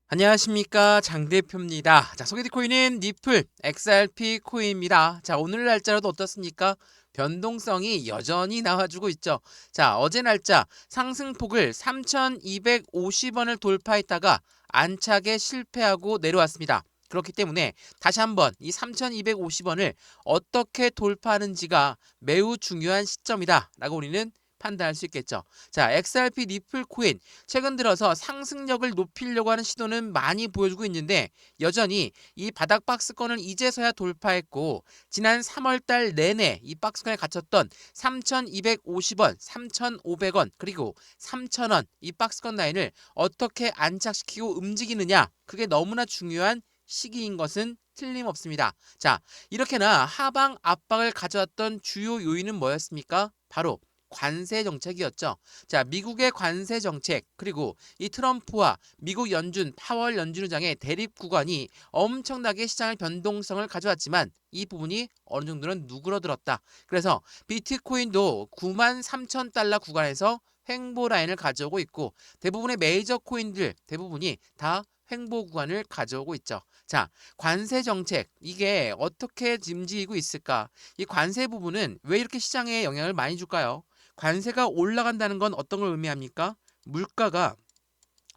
안녕하십니까, 장 대표입니다. 자, 소개팅 코인은 니플 XRP 코인입니다. 자, 오늘 날짜로도 어떻습니까? 변동성이 여전히 나와주고 있죠. 자, 어제 날짜 상승폭을 3,250원을 돌파했다가 안착에 실패하고 내려왔습니다. 그렇기 때문에 다시 한번 이 3,250원을 어떻게 돌파하는지가 매우 중요한 시점이다 라고 우리는 판단할 수 있겠죠. 자, XRP 니플 코인 최근 들어서 상승력을 높이려고 하는 시도는 많이 보여주고 있는데, 여전히 이 바닥 박스권을 이제서야 돌파했고, 지난 3월 달 내내 이 박스권에 갇혔던 3,250원, 3,500원, 그리고 3,000원 이 박스권 라인을 어떻게 안착시키고 움직이느냐, 그게 너무나 중요한 시기인 것은 틀림없습니다. 자, 이렇게나 하방 압박을 가져왔던 주요 요인은 뭐였습니까? 바로 관세 정책이었죠. 자, 미국의 관세 정책, 그리고 이 트럼프와 미국 연준 파월 연준의장의 대립 구간이 엄청나게 시장의 변동성을 가져왔지만 이 부분이 어느 정도는 누그러들었다. 그래서 비트코인도 93,000달러 구간에서 횡보 라인을 가져오고 있고, 대부분의 메이저 코인들 대부분이 다 횡보 구간을 가져오고 있죠. 자, 관세 정책, 이게 어떻게 짐지이고 있을까? 이 관세 부분은 왜 이렇게 시장에 영향을 많이 줄까요? 관세가 올라간다는 건 어떤 걸 의미합니까? 물가가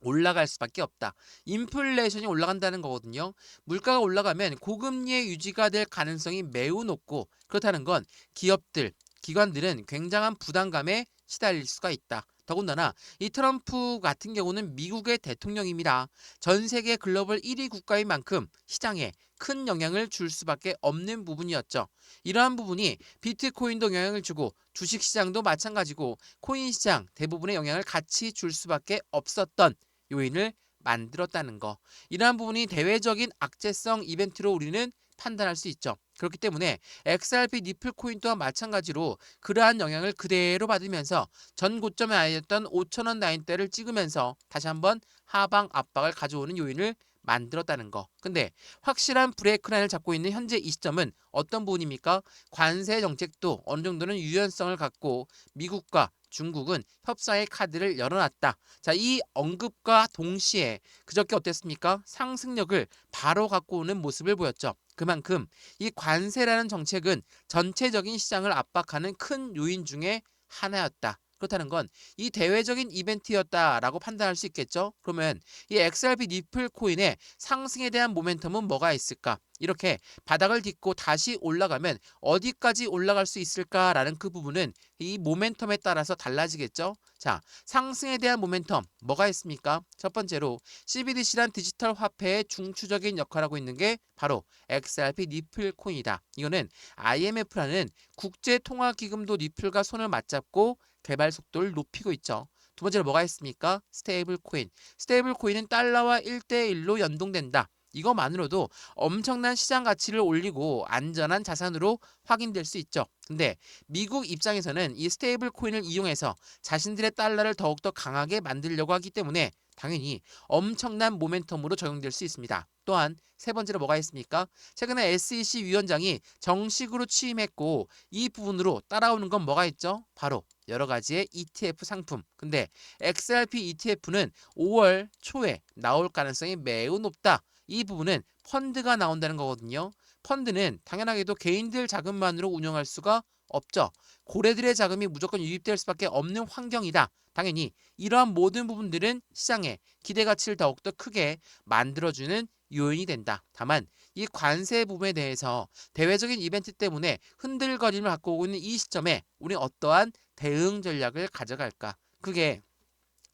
올라갈 수밖에 없다. 인플레이션이 올라간다는 거거든요. 물가가 올라가면 고금리의 유지가 될 가능성이 매우 높고, 그렇다는 건 기업들, 기관들은 굉장한 부담감에 시달릴 수가 있다. 더군다나 이 트럼프 같은 경우는 미국의 대통령입니다. 전 세계 글로벌 1위 국가인 만큼 시장에 큰 영향을 줄 수밖에 없는 부분이었죠. 이러한 부분이 비트코인도 영향을 주고 주식시장도 마찬가지고 코인시장 대부분의 영향을 같이 줄 수밖에 없었던 요인을 만들었다는 거. 이러한 부분이 대외적인 악재성 이벤트로 우리는 판단할 수 있죠. 그렇기 때문에 XRP 니플 코인 또한 마찬가지로 그러한 영향을 그대로 받으면서 전 고점에 아니었던 5,000원 라인대를 찍으면서 다시 한번 하방 압박을 가져오는 요인을 만들었다는 거. 근데 확실한 브레이크 라인을 잡고 있는 현재 이 시점은 어떤 부분입니까? 관세 정책도 어느 정도는 유연성을 갖고 미국과 중국은 협상의 카드를 열어놨다. 자, 이 언급과 동시에 그저께 어땠습니까? 상승력을 바로 갖고 오는 모습을 보였죠. 그만큼 이 관세라는 정책은 전체적인 시장을 압박하는 큰 요인 중에 하나였다. 그렇다는 건 이 대외적인 이벤트였다라고 판단할 수 있겠죠. 그러면 이 XRP 니플 코인의 상승에 대한 모멘텀은 뭐가 있을까? 이렇게 바닥을 딛고 다시 올라가면 어디까지 올라갈 수 있을까라는 그 부분은 이 모멘텀에 따라서 달라지겠죠. 자, 상승에 대한 모멘텀 뭐가 있습니까? 첫 번째로 CBDC란 디지털 화폐의 중추적인 역할을 하고 있는 게 바로 XRP 니플 코인이다. 이거는 IMF라는 국제통화기금도 니플과 손을 맞잡고 개발 속도를 높이고 있죠. 두 번째로 뭐가 있습니까? 스테이블 코인. 스테이블 코인은 달러와 1대1로 연동된다. 이거만으로도 엄청난 시장 가치를 올리고 안전한 자산으로 확인될 수 있죠. 근데 미국 입장에서는 이 스테이블 코인을 이용해서 자신들의 달러를 더욱더 강하게 만들려고 하기 때문에 당연히 엄청난 모멘텀으로 적용될 수 있습니다. 또한 세 번째로 뭐가 있습니까? 최근에 SEC 위원장이 정식으로 취임했고, 이 부분으로 따라오는 건 뭐가 있죠? 바로 여러 가지의 ETF 상품. 근데 XRP ETF는 5월 초에 나올 가능성이 매우 높다. 이 부분은 펀드가 나온다는 거거든요. 펀드는 당연하게도 개인들 자금만으로 운영할 수가 없죠. 고래들의 자금이 무조건 유입될 수밖에 없는 환경이다. 당연히 이러한 모든 부분들은 시장에 기대 가치를 더욱더 크게 만들어주는 요인이 된다. 다만 이 관세 부분에 대해서 대외적인 이벤트 때문에 흔들거림을 갖고 오고 있는 이 시점에 우리는 어떠한 대응 전략을 가져갈까? 그게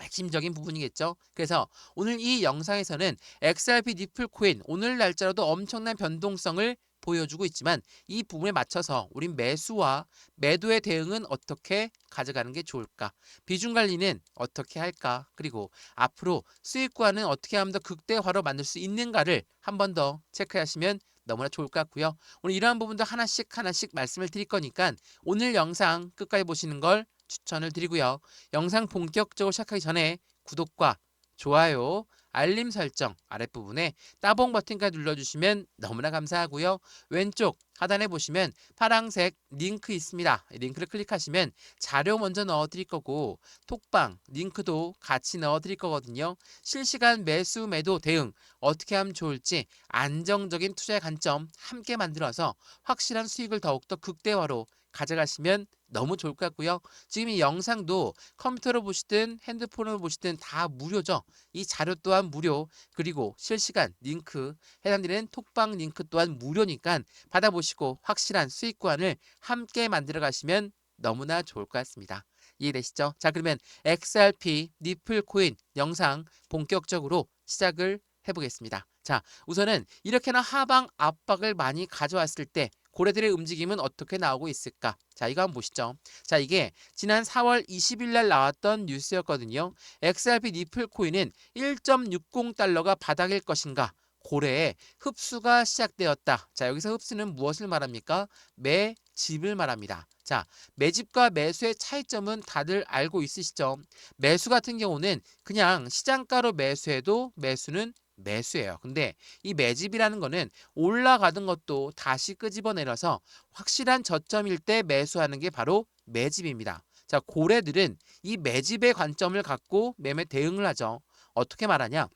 핵심적인 부분이겠죠. 그래서 오늘 이 영상에서는 XRP 니플 코인 오늘 날짜로도 엄청난 변동성을 보여주고 있지만, 이 부분에 맞춰서 우린 매수와 매도의 대응은 어떻게 가져가는 게 좋을까? 비중 관리는 어떻게 할까? 그리고 앞으로 수익과는 어떻게 하면 더 극대화로 만들 수 있는가를 한 번 더 체크하시면 너무나 좋을 것 같고요. 오늘 이러한 부분도 하나씩 하나씩 말씀을 드릴 거니까 오늘 영상 끝까지 보시는 걸 추천을 드리고요. 영상 본격적으로 시작하기 전에 구독과 좋아요, 알림 설정 아랫부분에 따봉 버튼까지 눌러주시면 너무나 감사하고요. 왼쪽 하단에 보시면 파란색 링크 있습니다. 링크를 클릭하시면 자료 먼저 넣어드릴 거고 톡방 링크도 같이 넣어드릴 거거든요. 실시간 매수 매도 대응 어떻게 하면 좋을지 안정적인 투자의 관점 함께 만들어서 확실한 수익을 더욱더 극대화로 가져가시면 너무 좋을 것 같고요. 지금 이 영상도 컴퓨터로 보시든 핸드폰으로 보시든 다 무료죠. 이 자료 또한 무료, 그리고 실시간 링크, 해당되는 톡방 링크 또한 무료니까 받아보시고 확실한 수익관을 함께 만들어 가시면 너무나 좋을 것 같습니다. 이해되시죠? 자, 그러면 XRP 니플 코인 영상 본격적으로 시작을 해보겠습니다. 자, 우선은 이렇게나 하방 압박을 많이 가져왔을 때 고래들의 움직임은 어떻게 나오고 있을까? 자, 이거 한번 보시죠. 자, 이게 지난 4월 20일 날 나왔던 뉴스였거든요. XRP 니플 코인은 1.60달러가 바닥일 것인가? 고래의 흡수가 시작되었다. 자, 여기서 흡수는 무엇을 말합니까? 매집을 말합니다. 자, 매집과 매수의 차이점은 다들 알고 있으시죠? 매수 같은 경우는 그냥 시장가로 매수해도 매수는 매수예요. 근데 이 매집이라는 거는 올라가던 것도 다시 끄집어내려서 확실한 저점일 때 매수하는 게 바로 매집입니다. 자, 고래들은 이 매집의 관점을 갖고 매매 대응을 하죠. 어떻게 말하냐?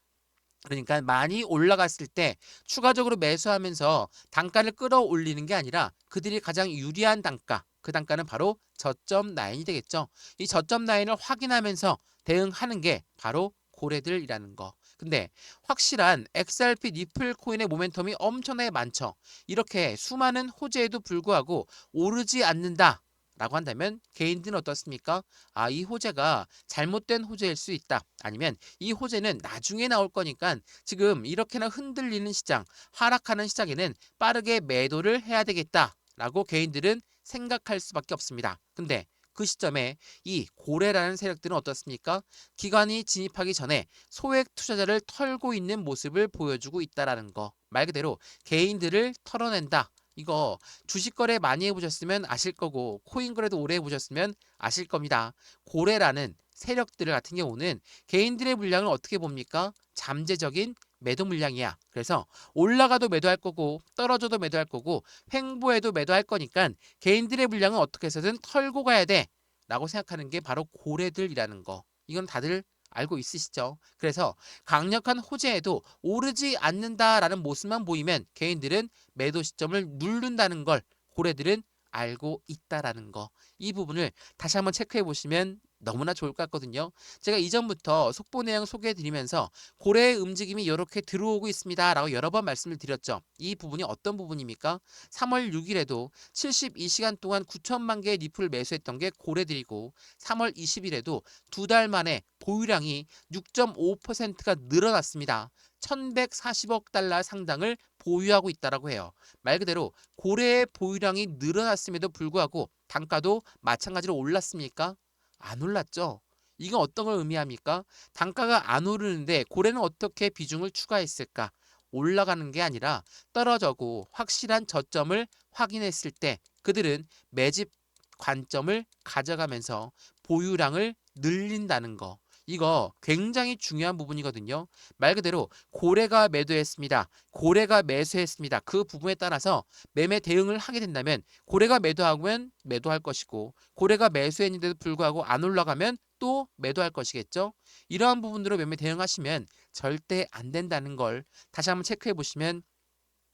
그러니까 많이 올라갔을 때 추가적으로 매수하면서 단가를 끌어올리는 게 아니라 그들이 가장 유리한 단가, 그 단가는 바로 저점 라인이 되겠죠. 이 저점 라인을 확인하면서 대응하는 게 바로 고래들이라는 거. 근데 확실한 XRP 니플 코인의 모멘텀이 엄청나게 많죠. 이렇게 수많은 호재에도 불구하고 오르지 않는다 라고 한다면 개인들은 어떻습니까? 아, 이 호재가 잘못된 호재일 수 있다. 아니면 이 호재는 나중에 나올 거니까 지금 이렇게나 흔들리는 시장, 하락하는 시장에는 빠르게 매도를 해야 되겠다 라고 개인들은 생각할 수밖에 없습니다. 근데 그 시점에 이 고래라는 세력들은 어떻습니까? 기관이 진입하기 전에 소액 투자자를 털고 있는 모습을 보여주고 있다라는 거. 말 그대로 개인들을 털어낸다. 이거 주식 거래 많이 해보셨으면 아실 거고 코인 거래도 오래 해보셨으면 아실 겁니다. 고래라는 세력들 같은 경우는 개인들의 물량을 어떻게 봅니까? 잠재적인 매도 물량이야. 그래서 올라가도 매도할 거고 떨어져도 매도할 거고 횡보해도 매도할 거니까 개인들의 물량은 어떻게 해서든 털고 가야 돼 라고 생각하는 게 바로 고래들이라는 거. 이건 다들 알고 있으시죠? 그래서 강력한 호재에도 오르지 않는다라는 모습만 보이면 개인들은 매도 시점을 누른다는 걸 고래들은 알고 있다라는 거. 이 부분을 다시 한번 체크해 보시면 너무나 좋을 것 같거든요. 제가 이전부터 속보 내용 소개해 드리면서 고래의 움직임이 이렇게 들어오고 있습니다 라고 여러 번 말씀을 드렸죠. 이 부분이 어떤 부분입니까? 3월 6일에도 72시간 동안 9천만 개의 니플을 매수했던 게 고래들이고 3월 20일에도 두 달 만에 보유량이 6.5%가 늘어났습니다. 1140억 달러 상당을 보유하고 있다라고 해요. 말 그대로 고래의 보유량이 늘어났음에도 불구하고 단가도 마찬가지로 올랐습니까? 안 올랐죠. 이건 어떤 걸 의미합니까? 단가가 안 오르는데 고래는 어떻게 비중을 추가했을까? 올라가는 게 아니라 떨어져고 확실한 저점을 확인했을 때 그들은 매집 관점을 가져가면서 보유량을 늘린다는 거. 이거 굉장히 중요한 부분이거든요. 말 그대로 고래가 매도했습니다. 고래가 매수했습니다. 그 부분에 따라서 매매 대응을 하게 된다면 고래가 매도하면 매도할 것이고 고래가 매수했는데도 불구하고 안 올라가면 또 매도할 것이겠죠. 이러한 부분으로 매매 대응하시면 절대 안 된다는 걸 다시 한번 체크해 보시면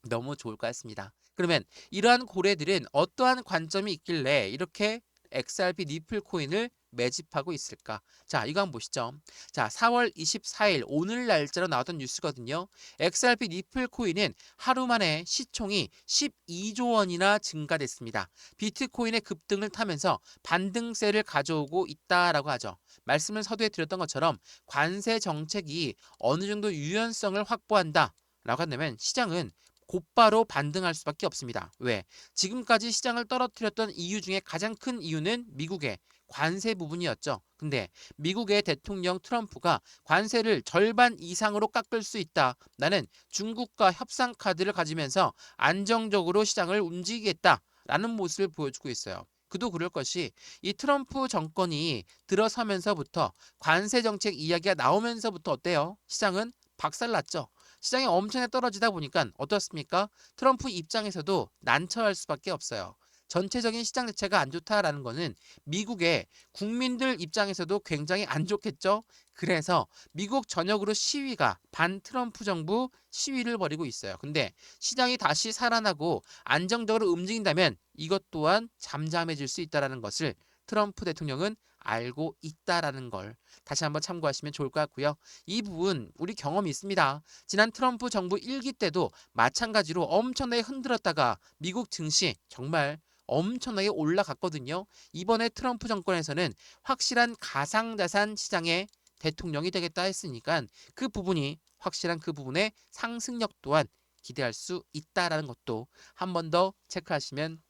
너무 좋을 것 같습니다. 그러면 이러한 고래들은 어떠한 관점이 있길래 이렇게 XRP 니플 코인을 매집하고 있을까? 자, 이거 한번 보시죠. 자, 4월 24일 오늘 날짜로 나왔던 뉴스거든요. XRP 니플 코인은 하루 만에 시총이 12조 원이나 증가됐습니다. 비트코인의 급등을 타면서 반등세를 가져오고 있다라고 하죠. 말씀을 서두에 드렸던 것처럼 관세 정책이 어느 정도 유연성을 확보한다 라고 한다면 시장은 곧바로 반등할 수밖에 없습니다. 왜? 지금까지 시장을 떨어뜨렸던 이유 중에 가장 큰 이유는 미국의 관세 부분이었죠. 근데 미국의 대통령 트럼프가 관세를 절반 이상으로 깎을 수 있다. 나는 중국과 협상 카드를 가지면서 안정적으로 시장을 움직이겠다라는 모습을 보여주고 있어요. 그도 그럴 것이 이 트럼프 정권이 들어서면서부터 관세 정책 이야기가 나오면서부터 어때요? 시장은 박살났죠. 시장이 엄청나게 떨어지다 보니까 어떻습니까? 트럼프 입장에서도 난처할 수밖에 없어요. 전체적인 시장 자체가 안 좋다라는 거는 미국의 국민들 입장에서도 굉장히 안 좋겠죠. 그래서 미국 전역으로 시위가 반 트럼프 정부 시위를 벌이고 있어요. 근데 시장이 다시 살아나고 안정적으로 움직인다면 이것 또한 잠잠해질 수 있다는 것을 트럼프 대통령은 알고 있다라는 걸 다시 한번 참고하시면 좋을 것 같고요. 이 부분 우리 경험이 있습니다. 지난 트럼프 정부 1기 때도 마찬가지로 엄청나게 흔들었다가 미국 증시 정말 엄청나게 올라갔거든요. 이번에 트럼프 정권에서는 확실한 가상자산 시장의 대통령이 되겠다 했으니까 그 부분이 확실한 그 부분의 상승력 또한 기대할 수 있다라는 것도 한 번 더 체크하시면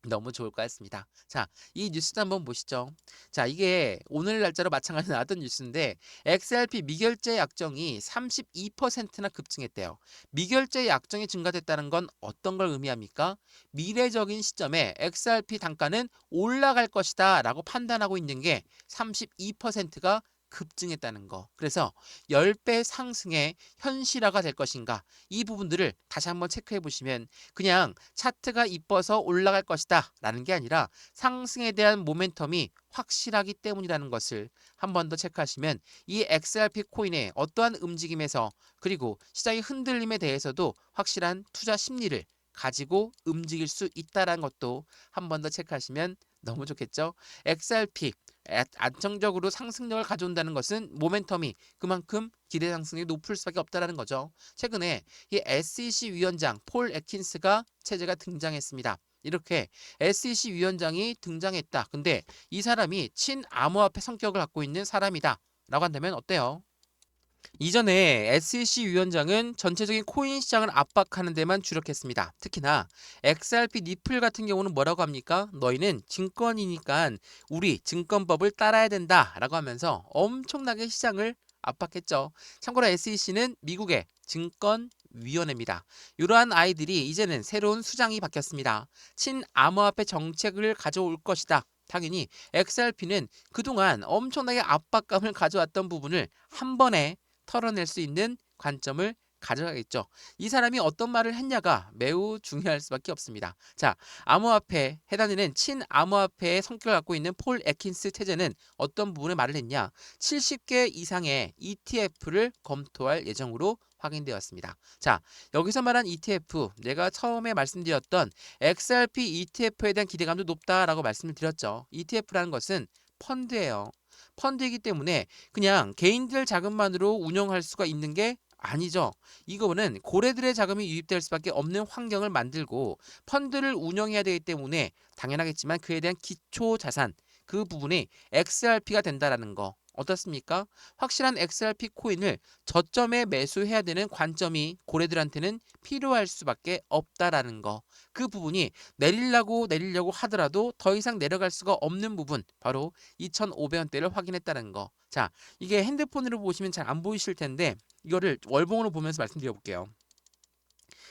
너무 좋을 것 같습니다. 자, 이 뉴스도 한번 보시죠. 자, 이게 오늘 날짜로 마찬가지로 나왔던 뉴스인데 XRP 미결제 약정이 32%나 급증했대요. 미결제 약정이 증가됐다는 건 어떤 걸 의미합니까? 미래적인 시점에 XRP 단가는 올라갈 것이다 라고 판단하고 있는 게 32%가 급증했다는 거. 그래서 10배 상승의 현실화가 될 것인가? 이 부분들을 다시 한번 체크해 보시면 그냥 차트가 이뻐서 올라갈 것이다 라는 게 아니라 상승에 대한 모멘텀이 확실하기 때문이라는 것을 한 번 더 체크하시면 이 XRP 코인의 어떠한 움직임에서 그리고 시장의 흔들림에 대해서도 확실한 투자 심리를 가지고 움직일 수 있다는 것도 한 번 더 체크하시면 너무 좋겠죠. XRP 안정적으로 상승력을 가져온다는 것은 모멘텀이 그만큼 기대 상승력이 높을 수밖에 없다는 거죠. 최근에 이 SEC 위원장 폴 애킨스가 체제가 등장했습니다. 이렇게 SEC 위원장이 등장했다. 근데 이 사람이 친암호화폐 성격을 갖고 있는 사람이다. 라고 한다면 어때요? 이전에 SEC 위원장은 전체적인 코인 시장을 압박하는 데만 주력했습니다. 특히나 XRP 니플 같은 경우는 뭐라고 합니까? 너희는 증권이니까 우리 증권법을 따라야 된다라고 하면서 엄청나게 시장을 압박했죠. 참고로 SEC는 미국의 증권위원회입니다. 이러한 아이들이 이제는 새로운 수장이 바뀌었습니다. 친암호화폐 정책을 가져올 것이다. 당연히 XRP는 그동안 엄청나게 압박감을 가져왔던 부분을 한 번에 털어낼 수 있는 관점을 가져가겠죠. 이 사람이 어떤 말을 했냐가 매우 중요할 수밖에 없습니다. 자, 암호화폐에 해당되는 친암호화폐의 성격을 갖고 있는 폴 애킨스 체제는 어떤 부분에 말을 했냐? 70개 이상의 ETF를 검토할 예정으로 확인되었습니다. 자, 여기서 말한 ETF, 내가 처음에 말씀드렸던 XRP ETF에 대한 기대감도 높다라고 말씀을 드렸죠. ETF라는 것은 펀드예요. 펀드이기 때문에 그냥 개인들 자금만으로 운영할 수가 있는 게 아니죠. 이거는 고래들의 자금이 유입될 수밖에 없는 환경을 만들고 펀드를 운영해야 되기 때문에 당연하겠지만 그에 대한 기초 자산 그 부분이 XRP가 된다라는 거. 어떻습니까? 확실한 XRP 코인을 저점에 매수해야 되는 관점이 고래들한테는 필요할 수밖에 없다라는 거. 그 부분이 내리려고 하더라도 더 이상 내려갈 수가 없는 부분 바로 2,500원대를 확인했다는 거. 자, 이게 핸드폰으로 보시면 잘 안 보이실 텐데 이거를 월봉으로 보면서 말씀드려 볼게요.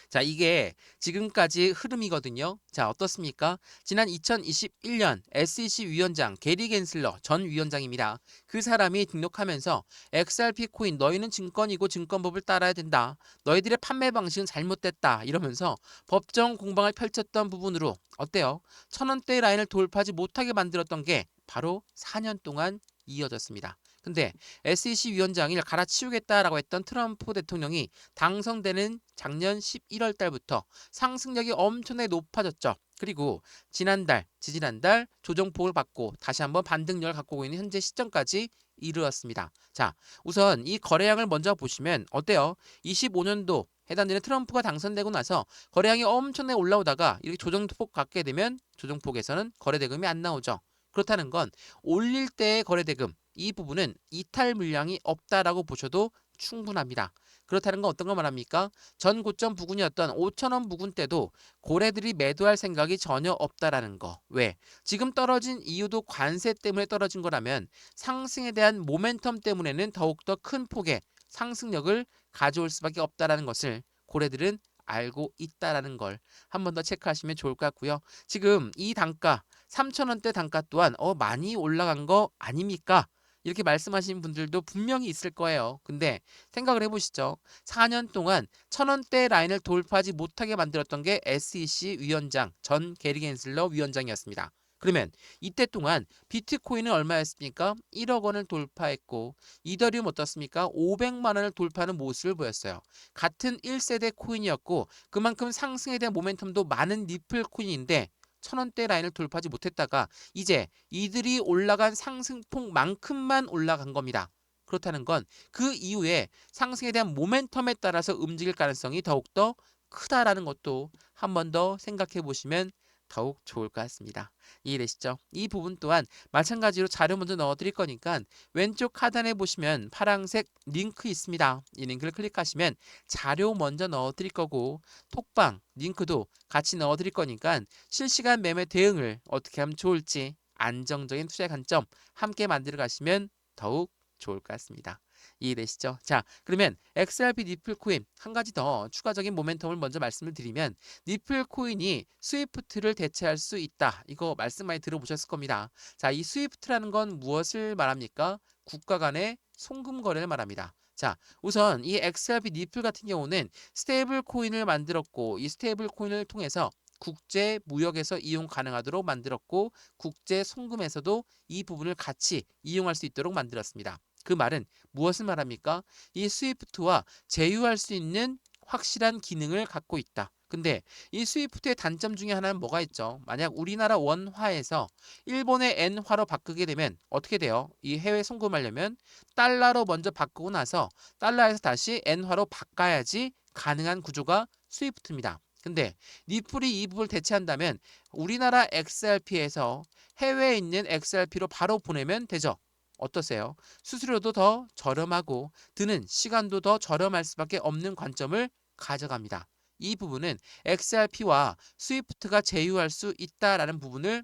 자, 이게 지금까지 흐름이거든요. 자, 어떻습니까? 지난 2021년 SEC 위원장 게리 겐슬러 전 위원장입니다. 그 사람이 등록하면서 XRP 코인 너희는 증권이고 증권법을 따라야 된다. 너희들의 판매 방식은 잘못됐다. 이러면서 법정 공방을 펼쳤던 부분으로 어때요? 1,000원대 라인을 돌파하지 못하게 만들었던 게 바로 4년 동안 이어졌습니다. 근데 SEC 위원장을 갈아치우겠다라고 했던 트럼프 대통령이 당선되는 작년 11월 달부터 상승력이 엄청나게 높아졌죠. 그리고 지지난달 조정폭을 받고 다시 한번 반등력을 갖고 있는 현재 시점까지 이르렀습니다. 자, 우선 이 거래량을 먼저 보시면 어때요? 25년도 해당되는 트럼프가 당선되고 나서 거래량이 엄청나게 올라오다가 이렇게 조정폭 갖게 되면 조정폭에서는 거래대금이 안 나오죠. 그렇다는 건 올릴 때의 거래대금 이 부분은 이탈 물량이 없다라고 보셔도 충분합니다. 그렇다는 건 어떤 거 말합니까? 전 고점 부근이었던 5,000원 부근 때도 고래들이 매도할 생각이 전혀 없다라는 거. 왜? 지금 떨어진 이유도 관세 때문에 떨어진 거라면 상승에 대한 모멘텀 때문에는 더욱더 큰 폭의 상승력을 가져올 수밖에 없다라는 것을 고래들은 알고 있다라는 걸 한 번 더 체크하시면 좋을 것 같고요. 지금 이 단가 3,000원대 단가 또한 많이 올라간 거 아닙니까? 이렇게 말씀하시는 분들도 분명히 있을 거예요. 근데 생각을 해보시죠. 4년 동안 1,000원대 라인을 돌파하지 못하게 만들었던 게 SEC 위원장, 전 게리 겐슬러 위원장이었습니다. 그러면 이때 동안 비트코인은 얼마였습니까? 1억 원을 돌파했고 이더리움 어떻습니까? 500만 원을 돌파하는 모습을 보였어요. 같은 1세대 코인이었고 그만큼 상승에 대한 모멘텀도 많은 리플 코인인데 1,000원대 라인을 돌파하지 못했다가 이제 이들이 올라간 상승폭만큼만 올라간 겁니다. 그렇다는 건 그 이후에 상승에 대한 모멘텀에 따라서 움직일 가능성이 더욱더 크다라는 것도 한 번 더 생각해 보시면 더욱 좋을 것 같습니다. 이해되시죠? 이 부분 또한 마찬가지로 자료 먼저 넣어드릴 거니까 왼쪽 하단에 보시면 파란색 링크 있습니다. 이 링크를 클릭하시면 자료 먼저 넣어드릴 거고 톡방 링크도 같이 넣어드릴 거니까 실시간 매매 대응을 어떻게 하면 좋을지 안정적인 투자의 관점 함께 만들어 가시면 더욱 좋을 것 같습니다. 이해되시죠? 자, 그러면 XRP 니플 코인 한 가지 더 추가적인 모멘텀을 먼저 말씀을 드리면 니플 코인이 스위프트를 대체할 수 있다. 이거 말씀 많이 들어보셨을 겁니다. 자, 이 스위프트라는 건 무엇을 말합니까? 국가 간의 송금 거래를 말합니다. 자, 우선 이 XRP 니플 같은 경우는 스테이블 코인을 만들었고 이 스테이블 코인을 통해서 국제 무역에서 이용 가능하도록 만들었고 국제 송금에서도 이 부분을 같이 이용할 수 있도록 만들었습니다. 그 말은 무엇을 말합니까? 이 스위프트와 제휴할 수 있는 확실한 기능을 갖고 있다. 근데 이 스위프트의 단점 중에 하나는 뭐가 있죠? 만약 우리나라 원화에서 일본의 엔화로 바꾸게 되면 어떻게 돼요? 이 해외 송금하려면 달러로 먼저 바꾸고 나서 달러에서 다시 엔화로 바꿔야지 가능한 구조가 스위프트입니다. 근데 니플이 이 부분을 대체한다면 우리나라 XRP에서 해외에 있는 XRP로 바로 보내면 되죠. 어떠세요? 수수료도 더 저렴하고 드는 시간도 더 저렴할 수밖에 없는 관점을 가져갑니다. 이 부분은 XRP와 스위프트가 제휴할 수 있다라는 부분을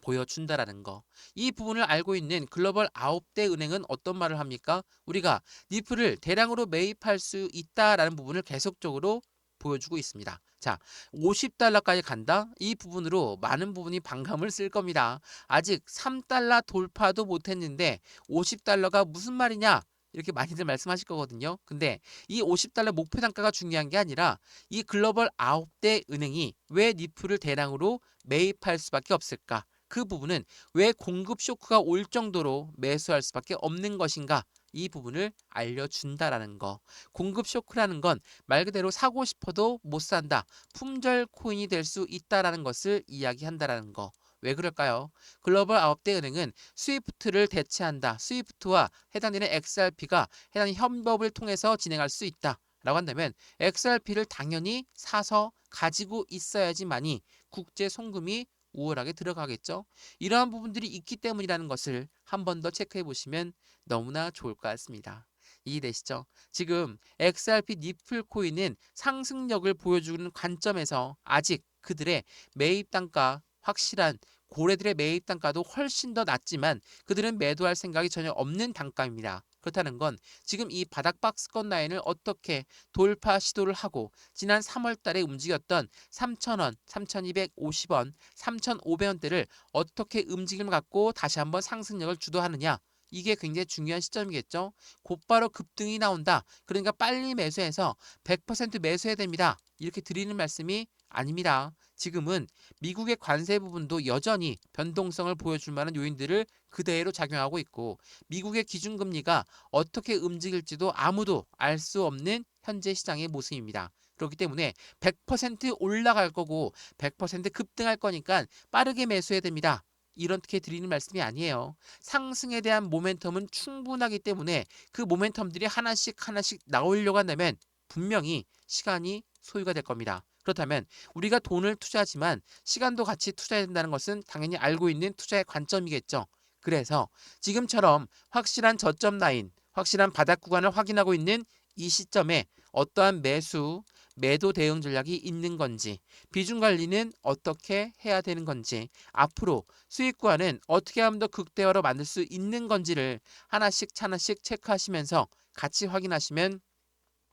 보여준다라는 거. 이 부분을 알고 있는 글로벌 9대 은행은 어떤 말을 합니까? 우리가 니플을 대량으로 매입할 수 있다라는 부분을 계속적으로 보여주고 있습니다. 자, 50달러까지 간다? 이 부분으로 많은 부분이 반감을 쓸 겁니다. 아직 3달러 돌파도 못했는데 50달러가 무슨 말이냐? 이렇게 많이들 말씀하실 거거든요. 근데 이 50달러 목표 단가가 중요한 게 아니라 이 글로벌 9대 은행이 왜 니플을 대량으로 매입할 수밖에 없을까? 그 부분은 왜 공급 쇼크가 올 정도로 매수할 수밖에 없는 것인가? 이 부분을 알려준다라는 거. 공급 쇼크라는 건 말 그대로 사고 싶어도 못 산다. 품절 코인이 될 수 있다라는 것을 이야기한다라는 거. 왜 그럴까요? 글로벌 9대 은행은 스위프트를 대체한다. 스위프트와 해당되는 XRP가 해당 협업을 통해서 진행할 수 있다. 라고 한다면 XRP를 당연히 사서 가지고 있어야지만이 국제 송금이 우월하게 들어가겠죠. 이러한 부분들이 있기 때문이라는 것을 한 번 더 체크해 보시면 너무나 좋을 것 같습니다. 이해되시죠? 지금 XRP 니플 코인은 상승력을 보여주는 관점에서 아직 그들의 매입 단가 확실한 고래들의 매입 단가도 훨씬 더 낮지만 그들은 매도할 생각이 전혀 없는 단가입니다. 그렇다는 건 지금 이 바닥 박스권 라인을 어떻게 돌파 시도를 하고 지난 3월 달에 움직였던 3,000원, 3,250원, 3,500원대를 어떻게 움직임을 갖고 다시 한번 상승력을 주도하느냐. 이게 굉장히 중요한 시점이겠죠. 곧바로 급등이 나온다. 그러니까 빨리 매수해서 100% 매수해야 됩니다. 이렇게 드리는 말씀이 아닙니다. 지금은 미국의 관세 부분도 여전히 변동성을 보여줄 만한 요인들을 그대로 작용하고 있고 미국의 기준금리가 어떻게 움직일지도 아무도 알 수 없는 현재 시장의 모습입니다. 그렇기 때문에 100% 올라갈 거고 100% 급등할 거니까 빠르게 매수해야 됩니다. 이렇게 드리는 말씀이 아니에요. 상승에 대한 모멘텀은 충분하기 때문에 그 모멘텀들이 하나씩 하나씩 나오려고 한다면 분명히 시간이 소요가 될 겁니다. 그렇다면 우리가 돈을 투자하지만 시간도 같이 투자해야 된다는 것은 당연히 알고 있는 투자의 관점이겠죠. 그래서 지금처럼 확실한 저점 라인, 확실한 바닥 구간을 확인하고 있는 이 시점에 어떠한 매수, 매도 대응 전략이 있는 건지, 비중 관리는 어떻게 해야 되는 건지, 앞으로 수익 구간은 어떻게 하면 더 극대화로 만들 수 있는 건지를 하나씩 하나씩 체크하시면서 같이 확인하시면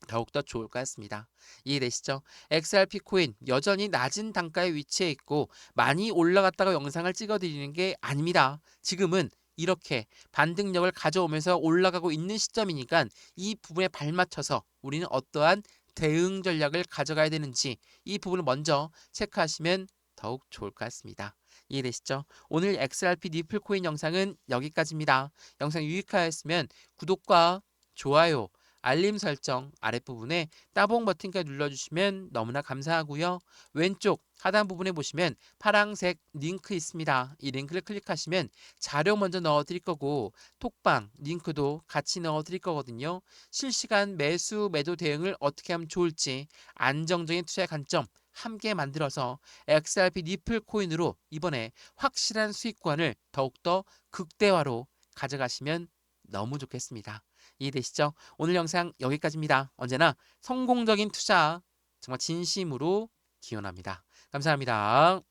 더욱더 좋을 것 같습니다. 이해되시죠? XRP 코인 여전히 낮은 단가에 위치해 있고 많이 올라갔다가 영상을 찍어드리는 게 아닙니다. 지금은 이렇게 반등력을 가져오면서 올라가고 있는 시점이니까 이 부분에 발맞춰서 우리는 어떠한 대응 전략을 가져가야 되는지 이 부분을 먼저 체크하시면 더욱 좋을 것 같습니다. 이해되시죠? 오늘 XRP 니플 코인 영상은 여기까지입니다. 영상 유익하였으면 구독과 좋아요, 알림 설정 아랫부분에 따봉 버튼까지 눌러주시면 너무나 감사하고요. 왼쪽 하단 부분에 보시면 파란색 링크 있습니다. 이 링크를 클릭하시면 자료 먼저 넣어드릴 거고 톡방 링크도 같이 넣어드릴 거거든요. 실시간 매수 매도 대응을 어떻게 하면 좋을지 안정적인 투자의 관점 함께 만들어서 XRP 니플 코인으로 이번에 확실한 수익권을 더욱더 극대화로 가져가시면 너무 좋겠습니다. 이해되시죠? 오늘 영상 여기까지입니다. 언제나 성공적인 투자 정말 진심으로 기원합니다. 감사합니다.